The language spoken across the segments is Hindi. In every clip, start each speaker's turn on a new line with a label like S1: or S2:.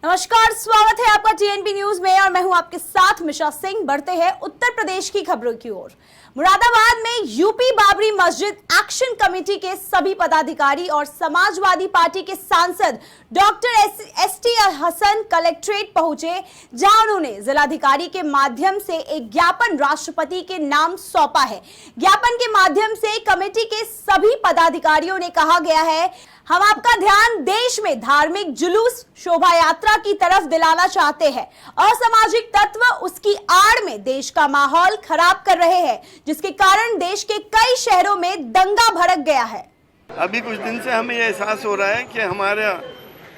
S1: नमस्कार, स्वागत है आपका टीएनपी न्यूज में और मैं हूं आपके साथ मिशा सिंह। बढ़ते हैं उत्तर प्रदेश की खबरों की ओर। मुरादाबाद में यूपी बाबरी मस्जिद एक्शन कमेटी के सभी पदाधिकारी और समाजवादी पार्टी के सांसद डॉक्टर एसटी हसन कलेक्ट्रेट पहुंचे, जहां उन्होंने जिलाधिकारी के माध्यम से एक ज्ञापन राष्ट्रपति के नाम सौंपा है। ज्ञापन के माध्यम से कमेटी के सभी पदाधिकारियों ने कहा गया है, हम आपका ध्यान देश में धार्मिक जुलूस शोभा यात्रा की तरफ दिलाना चाहते हैं। असामाजिक तत्व उसकी आड़ में देश का माहौल खराब कर रहे हैं, जिसके कारण देश के कई शहरों में दंगा भड़क गया है।
S2: अभी कुछ दिन से हमें यह एहसास हो रहा है कि हमारा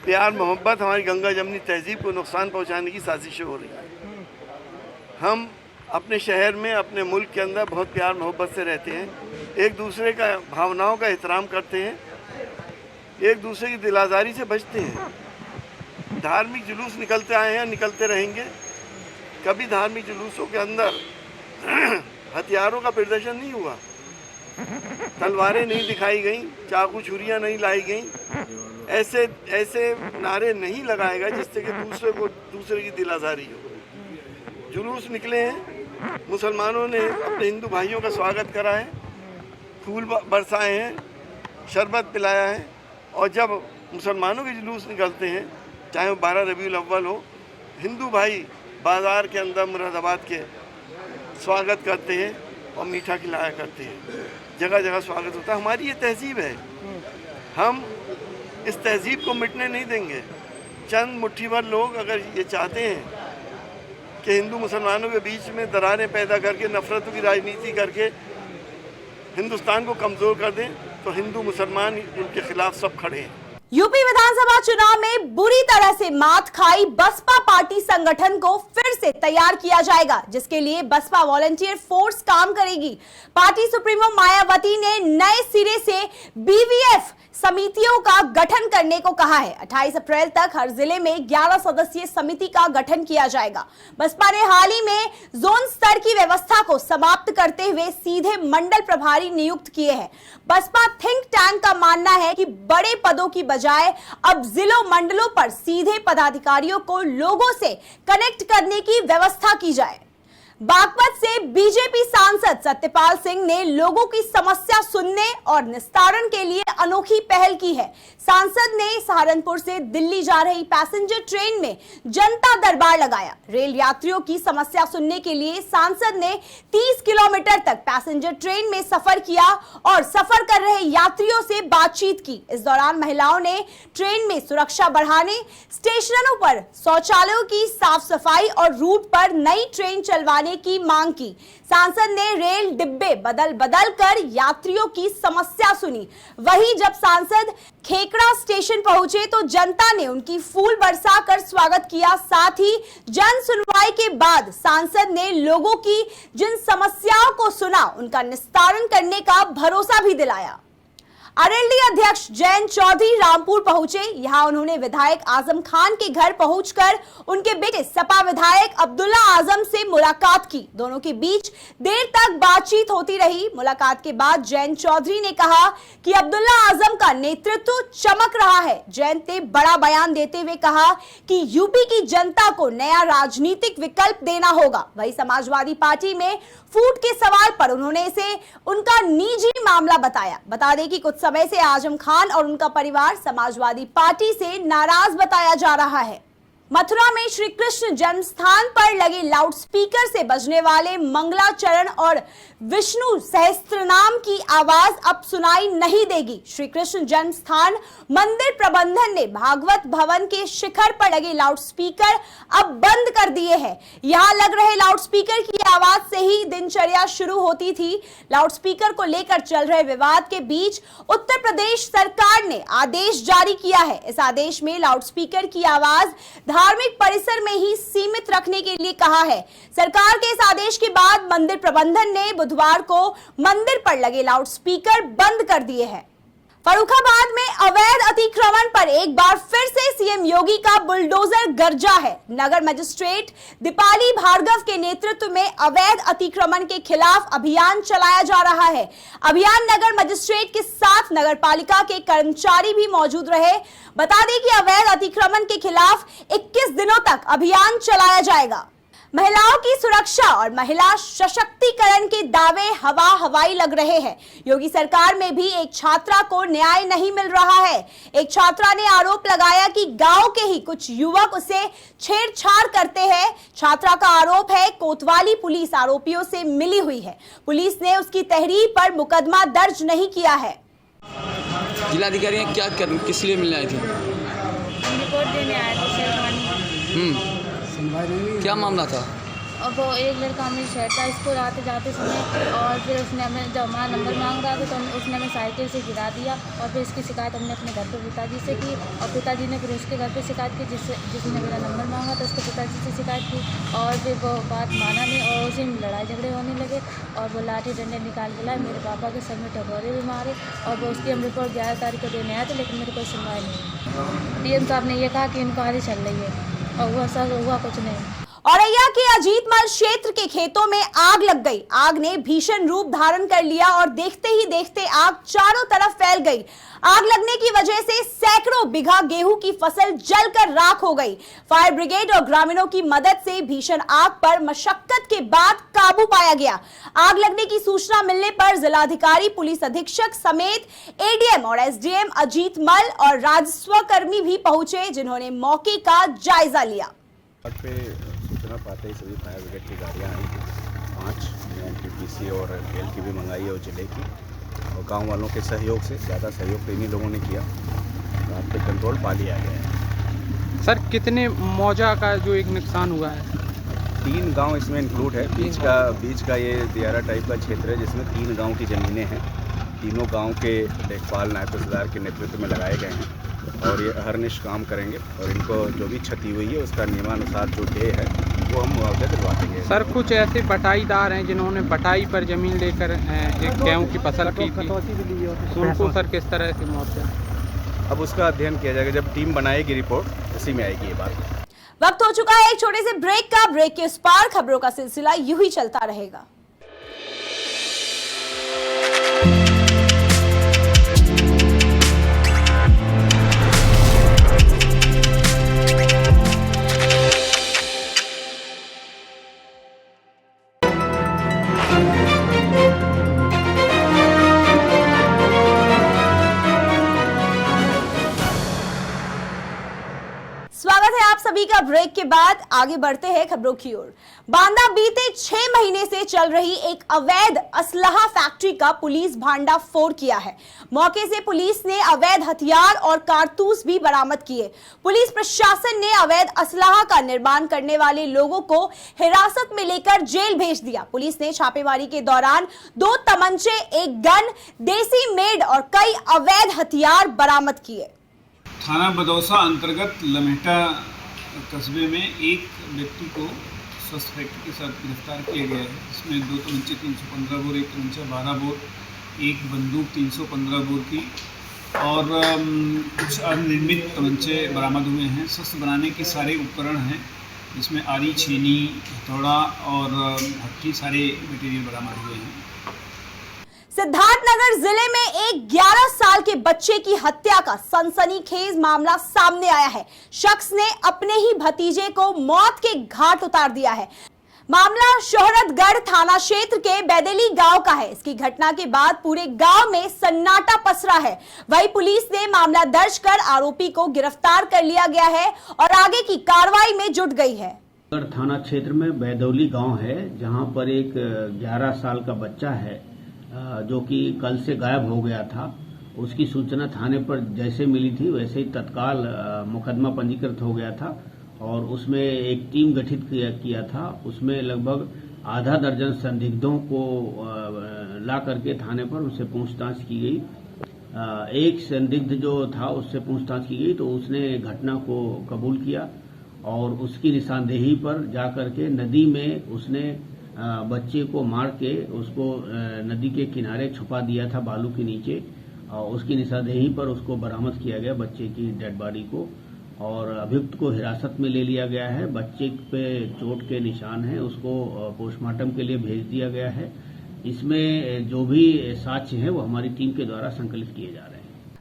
S2: प्यार मोहब्बत, हमारी गंगा जमनी तहजीब को नुकसान पहुंचाने की साजिशें हो रही हैं। हम अपने शहर में, अपने मुल्क के अंदर बहुत प्यार मोहब्बत से रहते हैं, एक दूसरे का भावनाओं का एहतराम करते हैं, एक दूसरे की दिलाजारी से बचते हैं। धार्मिक जुलूस निकलते आए हैं, निकलते रहेंगे। कभी धार्मिक जुलूसों के अंदर हथियारों का प्रदर्शन नहीं हुआ, तलवारें नहीं दिखाई गई, चाकू छुरियां नहीं लाई गई, ऐसे नारे नहीं लगाएगा जिससे कि दूसरे की दिलाजारी हो। जुलूस निकले हैं, मुसलमानों ने अपने हिंदू भाइयों का स्वागत करा है, फूल बरसाए हैं, शरबत पिलाया है। और जब मुसलमानों के जुलूस निकलते हैं, चाहे वो 12 रबीउल अव्वल हो, हिंदू भाई बाज़ार के अंदर मुरादाबाद के स्वागत करते हैं और मीठा खिलाया करते हैं। जगह जगह स्वागत होता है। हमारी ये तहजीब है, हम इस तहजीब को मिटने नहीं देंगे। चंद मुट्ठी भर लोग अगर ये चाहते हैं कि हिंदू मुसलमानों के बीच में दरारें पैदा करके, नफरतों की राजनीति करके हिंदुस्तान को कमज़ोर कर दें, तो हिंदू मुसलमान उनके खिलाफ सब खड़े हैं।
S1: यूपी विधानसभा चुनाव में बुरी तरह से मात खाई बसपा पार्टी संगठन को फिर से तैयार किया जाएगा, जिसके लिए बसपा वॉलंटियर फोर्स काम करेगी। पार्टी सुप्रीमो मायावती ने नए सिरे से बीवीएफ समितियों का गठन करने को कहा है। 28 अप्रैल तक हर जिले में 11 सदस्यीय समिति का गठन किया जाएगा। बसपा ने हाल ही में जोन स्तर की व्यवस्था को समाप्त करते हुए सीधे मंडल प्रभारी नियुक्त किए हैं। बसपा थिंक टैंक का मानना है कि बड़े पदों की बजाय अब जिलों मंडलों पर सीधे पदाधिकारियों को लोगों से कनेक्ट करने की व्यवस्था की जाए। बागपत से बीजेपी सांसद सत्यपाल सिंह ने लोगों की समस्या सुनने और निस्तारण के लिए अनोखी पहल की है। सांसद ने सहारनपुर से दिल्ली जा रही पैसेंजर ट्रेन में जनता दरबार लगाया। रेल यात्रियों की समस्या सुनने के लिए सांसद ने 30 किलोमीटर तक पैसेंजर ट्रेन में सफर किया और सफर कर रहे यात्रियों से बातचीत की। इस दौरान महिलाओं ने ट्रेन में सुरक्षा बढ़ाने, स्टेशनों पर शौचालयों की साफ सफाई और रूट पर नई ट्रेन चलवाने की मांग की। सांसद ने रेल डिब्बे बदल बदल कर यात्रियों की समस्या सुनी। वहीं जब सांसद खेकड़ा स्टेशन पहुंचे तो जनता ने उनकी फूल बरसाकर स्वागत किया। साथ ही जन सुनवाई के बाद सांसद ने लोगों की जिन समस्याओं को सुना, उनका निस्तारण करने का भरोसा भी दिलाया। आरएलडी अध्यक्ष जयंत चौधरी रामपुर पहुंचे। यहां उन्होंने विधायक आजम खान के घर पहुंचकर उनके बेटे सपा विधायक अब्दुल्ला आजम से मुलाकात की। दोनों के बीच देर तक बातचीत होती रही। मुलाकात के बाद जयंत चौधरी ने कहा कि अब्दुल्ला आजम का नेतृत्व चमक रहा है। जयंत ने बड़ा बयान देते हुए कहा कि यूपी की जनता को नया राजनीतिक विकल्प देना होगा। वहीं समाजवादी पार्टी में फूट के सवाल पर उन्होंने इसे उनका निजी मामला बताया। बता दें कि कुछ समय से आजम खान और उनका परिवार समाजवादी पार्टी से नाराज बताया जा रहा है। मथुरा में श्री कृष्ण जन्म स्थान पर लगे लाउडस्पीकर से बजने वाले मंगलाचरण और विष्णु सहस्त्रनाम की आवाज अब सुनाई नहीं देगी। श्री कृष्ण जन्म स्थान मंदिर प्रबंधन ने भागवत भवन के शिखर पर लगे लाउडस्पीकर अब बंद कर दिए हैं। यहां लग रहे लाउडस्पीकर की आवाज से ही दिनचर्या शुरू होती थी। लाउडस्पीकर को लेकर चल रहे विवाद के बीच उत्तर प्रदेश सरकार ने आदेश जारी किया है। इस आदेश में लाउडस्पीकर की आवाज धार्मिक परिसर में ही सीमित रखने के लिए कहा है। सरकार के इस आदेश के बाद मंदिर प्रबंधन ने बुधवार को मंदिर पर लगे लाउडस्पीकर बंद कर दिए हैं। फर्रुखाबाद में अवैध अतिक्रमण पर एक बार फिर से सीएम योगी का बुलडोजर गरजा है। नगर मजिस्ट्रेट दीपाली भार्गव के नेतृत्व में अवैध अतिक्रमण के खिलाफ अभियान चलाया जा रहा है। अभियान नगर मजिस्ट्रेट के साथ नगर पालिका के कर्मचारी भी मौजूद रहे। बता दें कि अवैध अतिक्रमण के खिलाफ 21 दिनों तक अभियान चलाया जाएगा। महिलाओं की सुरक्षा और महिला सशक्तिकरण के दावे हवाई लग रहे हैं। योगी सरकार में भी एक छात्रा को न्याय नहीं मिल रहा है। एक छात्रा ने आरोप लगाया कि गांव के ही कुछ युवक उसे छेड़छाड़ करते हैं। छात्रा का आरोप है कोतवाली पुलिस आरोपियों से मिली हुई है। पुलिस ने उसकी तहरीर पर मुकदमा दर्ज नहीं किया है।
S3: जिलाधिकारी क्या किस लिए मिलने आए थे?
S4: रिपोर्ट देने आए थे शेरवानी।
S3: क्या मामला था?
S4: और वो एक लड़का हमें शहर था, इसको आते जाते समय, और फिर उसने हमें जब हमारा नंबर मांग रहा था तो उसने हमें साइकिल से गिरा दिया। और फिर इसकी शिकायत हमने अपने घर पे पिताजी से की, और पिताजी ने फिर उसके घर पे शिकायत की, जिसने मेरा नंबर मांगा था उसके पिताजी से शिकायत की। और फिर वो बात माना नहीं और उसी में लड़ाई झगड़े होने लगे और वो लाठी डंडे निकाल के लाए। मेरे पापा के सर में टकोरे भी मारे और वो उसकी हम रिपोर्ट 11 तारीख को देने आए थे, लेकिन मेरी कोई सुनवाई नहीं। डीएम साहब ने ये कहा कि इंक्वायरी चल रही है और हुआ कुछ नहीं।
S1: औरैया के अजीतमल क्षेत्र के खेतों में आग लग गई। आग ने भीषण रूप धारण कर लिया और देखते ही देखते आग चारों तरफ फैल गई। आग लगने की वजह से सैकड़ों बीघा गेहूं की फसल जलकर राख हो गई। फायर ब्रिगेड और ग्रामीणों की मदद से भीषण आग पर मशक्कत के बाद काबू पाया गया। आग लगने की सूचना मिलने पर जिलाधिकारी, पुलिस अधीक्षक समेत एडीएम और एसडीएम अजीतमल और राजस्व कर्मी भी पहुंचे, जिन्होंने मौके का जायजा लिया।
S5: सूचना पाते ही सभी फायर ब्रिगेड की गाड़ियाँ आई थी। 5 एनटीपीसी और रेल की भी मंगाई है और जिले की, और गांव वालों के सहयोग से, ज़्यादा सहयोग तो इन्हीं लोगों ने किया, रात पे कंट्रोल पा लिया गया है।
S6: सर कितने मौजा का जो एक नुकसान हुआ है?
S5: 3 गांव इसमें इंक्लूड है। बीच का ये दियारा टाइप का क्षेत्र है जिसमें 3 गांव की ज़मीनें हैं। तीनों गांव के लेखपाल नायब तहसीलदार के नेतृत्व में लगाए गए हैं और ये अहर्निश काम करेंगे और इनको जो भी क्षति हुई है उसका नियमानुसार जो डे है वो हम मुआवजा दिलवा देंगे।
S6: सर कुछ ऐसे बटाईदार हैं जिन्होंने बटाई पर जमीन लेकर एक गेहूं की फसल की थी, उनको सर किस तरह से मुआवजा?
S5: अब उसका अध्ययन किया जाएगा, जब टीम बनाएगी रिपोर्ट उसी में आएगी ये बात।
S1: वक्त हो चुका है एक छोटे से ब्रेक का। ब्रेक के उस पार खबरों का सिलसिला यूं ही चलता रहेगा। स्वागत है आप सभी का ब्रेक के बाद। आगे बढ़ते हैं खबरों की ओर। बांदा बीते 6 महीने से चल रही एक अवैध असलहा फैक्ट्री का पुलिस भांडाफोड़ किया है। मौके से पुलिस ने अवैध हथियार और कारतूस भी बरामद किए। पुलिस प्रशासन ने अवैध असलहा का निर्माण करने वाले लोगों को हिरासत में लेकर जेल भेज दिया। पुलिस ने छापेमारी के दौरान 2 तमंचे, एक गन, देसी मेड और कई अवैध हथियार बरामद किए।
S7: थाना बदौसा अंतर्गत लमेटा कस्बे में एक व्यक्ति को सस्पेक्ट के साथ गिरफ्तार किया गया है। इसमें 2 तमंचे 315 बोर, एक तमंचा 12 बोर, एक बंदूक 315 बोर की और कुछ अनिर्मित तमंचे बरामद हुए हैं। शस्त्र बनाने के सारे उपकरण हैं, जिसमें आरी, छेनी, हथौड़ा और भट्टी, सारे मटेरियल बरामद हुए हैं।
S1: सिद्धार्थनगर जिले में एक 11 साल के बच्चे की हत्या का सनसनीखेज मामला सामने आया है। शख्स ने अपने ही भतीजे को मौत के घाट उतार दिया है। मामला शोहरतगढ़ थाना क्षेत्र के बैदेली गांव का है। इसकी घटना के बाद पूरे गांव में सन्नाटा पसरा है। वहीं पुलिस ने मामला दर्ज कर आरोपी को गिरफ्तार कर लिया गया है और आगे की कार्रवाई में जुट गई है।
S8: थाना क्षेत्र में बैदौली गांव है, जहां पर एक 11 साल का बच्चा है जो कि कल से गायब हो गया था। उसकी सूचना थाने पर जैसे मिली थी वैसे ही तत्काल मुकदमा पंजीकृत हो गया था और उसमें एक टीम गठित किया था। उसमें लगभग आधा दर्जन संदिग्धों को ला करके थाने पर उनसे पूछताछ की गई। एक संदिग्ध जो था उससे पूछताछ की गई तो उसने घटना को कबूल किया और उसकी निशानदेही पर जाकर के नदी में उसने बच्चे को मार के उसको नदी के किनारे छुपा दिया था, बालू के नीचे। उसकी निशानदेही पर उसको बरामद किया गया, बच्चे की डेड बॉडी को, और अभियुक्त को हिरासत में ले लिया गया है। बच्चे पे चोट के निशान हैं, उसको पोस्टमार्टम के लिए भेज दिया गया है। इसमें जो भी साक्ष्य है वो हमारी टीम के द्वारा संकलित किए जा रहे हैं।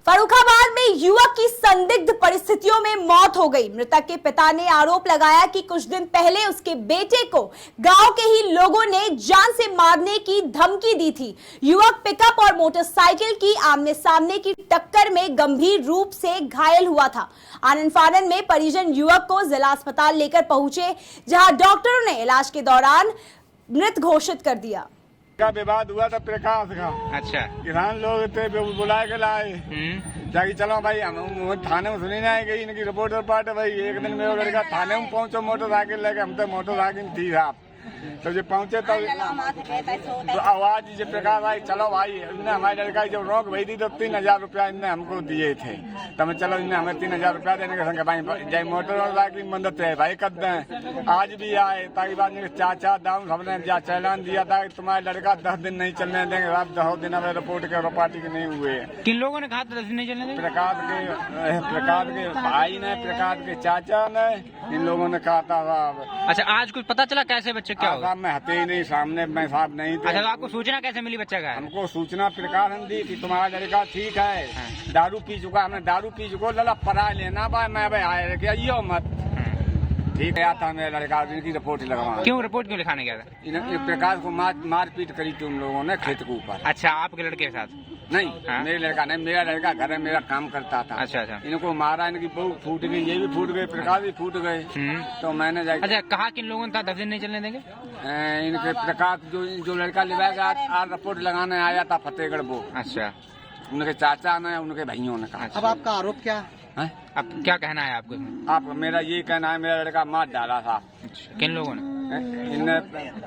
S1: फर्रुखाबाद में युवक की संदिग्ध परिस्थितियों में मौत हो गई। मृतक के पिता ने आरोप लगाया कि कुछ दिन पहले उसके बेटे को गांव के ही लोगों ने जान से मारने की धमकी दी थी। युवक पिकअप और मोटरसाइकिल की आमने सामने की टक्कर में गंभीर रूप से घायल हुआ था। आनन फानन में परिजन युवक को जिला अस्पताल लेकर पहुंचे, जहां डॉक्टरों ने इलाज के दौरान मृत घोषित कर दिया।
S9: का विवाद हुआ था प्रकाश का। अच्छा, किसान लोग थे बुला के लाए, जाके चलो भाई हम थाने में सुनी नहीं गई, इनकी रिपोर्ट है भाई। एक दिन में वो थाने में पहुंचो मोटरसाइकिल लेके, हम तो मोटरसाइकिल थी साहब, तो जब पहुंचे तो आवाज जो प्रकाश आई, चलो भाई इनने हमारे लड़का जब रोक भई थी तो 3000 रुपया इनने हमको दिए थे। तो चलो इनने हमें 3000 रुपया देने के संग भाई जय मोटरसाइकिल की मदद है भाई कर दें। आज भी आए ताकि बाद में चाचा दाऊ हमने चालान दिया था कि तुम्हारे लड़का 10 दिन नहीं चलने देंगे। आप 10 दिन में रिपोर्ट के पार्टी के नहीं हुए।
S6: किन लोगों ने कहा 10 दिन नहीं चलने देंगे?
S9: प्रकाश के भाई ने, प्रकाश के चाचा ने, इन लोगों ने कहा था साहब।
S6: अच्छा, आज कुछ पता चला कैसे बच्चे क्या
S9: साहब मैं हते ही नहीं, सामने मैं साहब नहीं थे।
S6: अच्छा, तो आपको सूचना कैसे मिली बच्चा का?
S9: हमको सूचना प्रकाश ने दी कि तुम्हारा लड़का ठीक है, दारू पी चुका, हमने दारू पी चुको लला परा लेना भाई मैं भाई आए क्या ये मत ठीक है। आता मेरा लड़का, इनकी रिपोर्ट लगवा।
S6: क्यों रिपोर्ट क्यों लिखाने गया था?
S9: प्रकाश को मारपीट करी थी उन लोगों ने खेत के ऊपर।
S6: अच्छा, आपके लड़के के साथ?
S9: नहीं, मेरे लड़का नहीं, मेरा लड़का घर में मेरा काम करता था।
S6: अच्छा अच्छा,
S9: इनको मारा, इनकी बहू फूट गई, ये भी फूट गए, प्रकाश भी फूट गए। तो मैंने जाकर
S6: अच्छा कहा किन लोगों ने था 10 दिन नहीं चलने देंगे?
S9: इनके प्रकाश जो लड़का लिवाएगा आज रिपोर्ट लगाने आया था फतेहगढ़ वो।
S6: अच्छा,
S9: उनके चाचा ने, उनके भाइयों ने कहा।
S6: अब आपका आरोप क्या है? अब क्या कहना है आपको?
S9: आप मेरा ये कहना है मेरा लड़का मार डाला था।
S6: किन लोगों ने?
S9: इन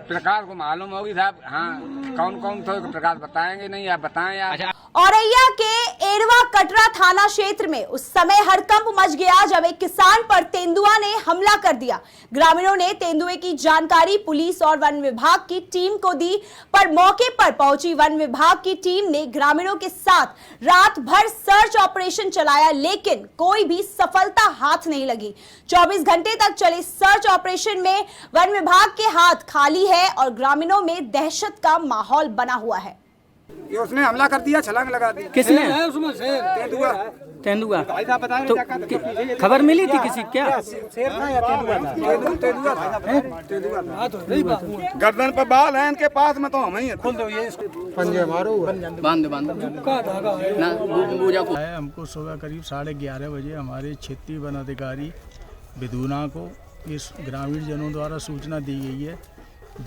S9: प्रकाश को मालूम होगी साहब। हाँ, कौन कौन थे प्रकाश बताएंगे नहीं, आप बताएं यार।
S6: अच्छा,
S1: औरैया के एरवा कटरा थाना क्षेत्र में उस समय हड़कंप मच गया जब एक किसान पर तेंदुआ ने हमला कर दिया। ग्रामीणों ने तेंदुए की जानकारी पुलिस और वन विभाग की टीम को दी, पर मौके पर पहुंची वन विभाग की टीम ने ग्रामीणों के साथ रात भर सर्च ऑपरेशन चलाया, लेकिन कोई भी सफलता हाथ नहीं लगी। 24 घंटे तक चले सर्च ऑपरेशन में वन विभाग के हाथ खाली है और ग्रामीणों में दहशत का माहौल बना हुआ है।
S9: ये उसने हमला कर दिया, छलांग लगा दी।
S10: किसने?
S9: तेंदुआ।
S10: तेंदुआ तो खबर मिली थी किसी क्या?
S9: शेर था या तेंदुआ था? तेंदुआ था। गर्दन पर बाल है इनके पास में, तो हम ही खोल दो ये पंजे मारो,
S3: बांध
S11: हमको सुबह करीब 11:30 बजे हमारे क्षेत्रीय वन अधिकारी विधुना को इस ग्रामीण जनों द्वारा सूचना दी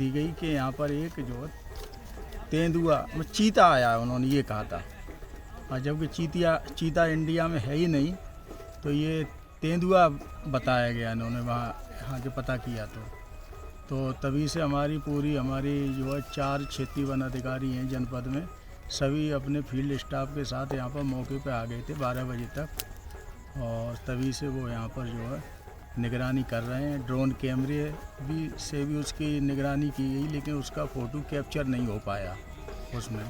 S11: गई कि यहाँ पर एक जो तेंदुआ चीता आया, उन्होंने ये कहा था। और जबकि चीता इंडिया में है ही नहीं, तो ये तेंदुआ बताया गया इन्होंने यहाँ के पता किया। तो तभी से हमारी जो है 4 क्षेत्रीय वन अधिकारी हैं जनपद में, सभी अपने फील्ड स्टाफ के साथ यहाँ पर मौके पर आ गए थे 12 बजे तक, और तभी से वो यहाँ पर जो है निगरानी कर रहे हैं। ड्रोन कैमरे से भी उसकी निगरानी की गई, लेकिन उसका फ़ोटो कैप्चर नहीं हो पाया उसमें।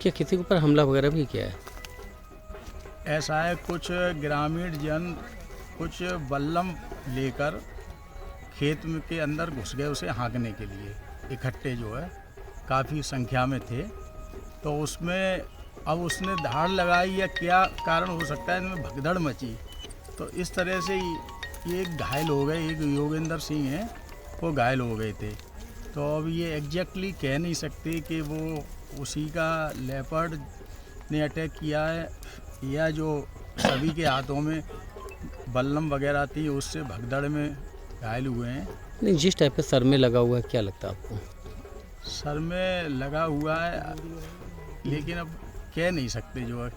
S10: क्या किसी के ऊपर हमला वगैरह भी किया है?
S11: ऐसा है, कुछ ग्रामीण जन कुछ बल्लम लेकर खेत में के अंदर घुस गए उसे हाँकने के लिए, इकट्ठे जो है काफ़ी संख्या में थे। तो उसमें अब उसने धाड़ लगाई या क्या कारण हो सकता है, इनमें भगदड़ मची। तो इस तरह से ये घायल हो गए, एक योगेंद्र सिंह हैं वो घायल हो गए थे। तो अब ये एग्जैक्टली कह नहीं सकते कि वो उसी का लेपर्ड ने अटैक किया है या जो सभी के हाथों में बल्लम वगैरह थी उससे भगदड़ में घायल हुए हैं।
S10: नहीं, जिस टाइप का सर में लगा हुआ है, क्या लगता है आपको?
S11: सर में लगा हुआ है, लेकिन अब कह नहीं सकते जो है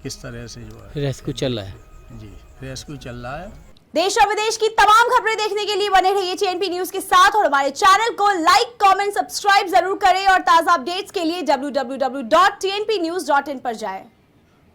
S11: किस तरह से जो है।
S10: रेस्क्यू चल रहा है?
S11: जी, रेस्क्यू चल रहा है।
S1: देश और विदेश की तमाम खबरें देखने के लिए बने रहिए TNP न्यूज के साथ और हमारे चैनल को लाइक, कमेंट, सब्सक्राइब जरूर करें और ताजा अपडेट्स के लिए www.tnpnews.in पर जाएं।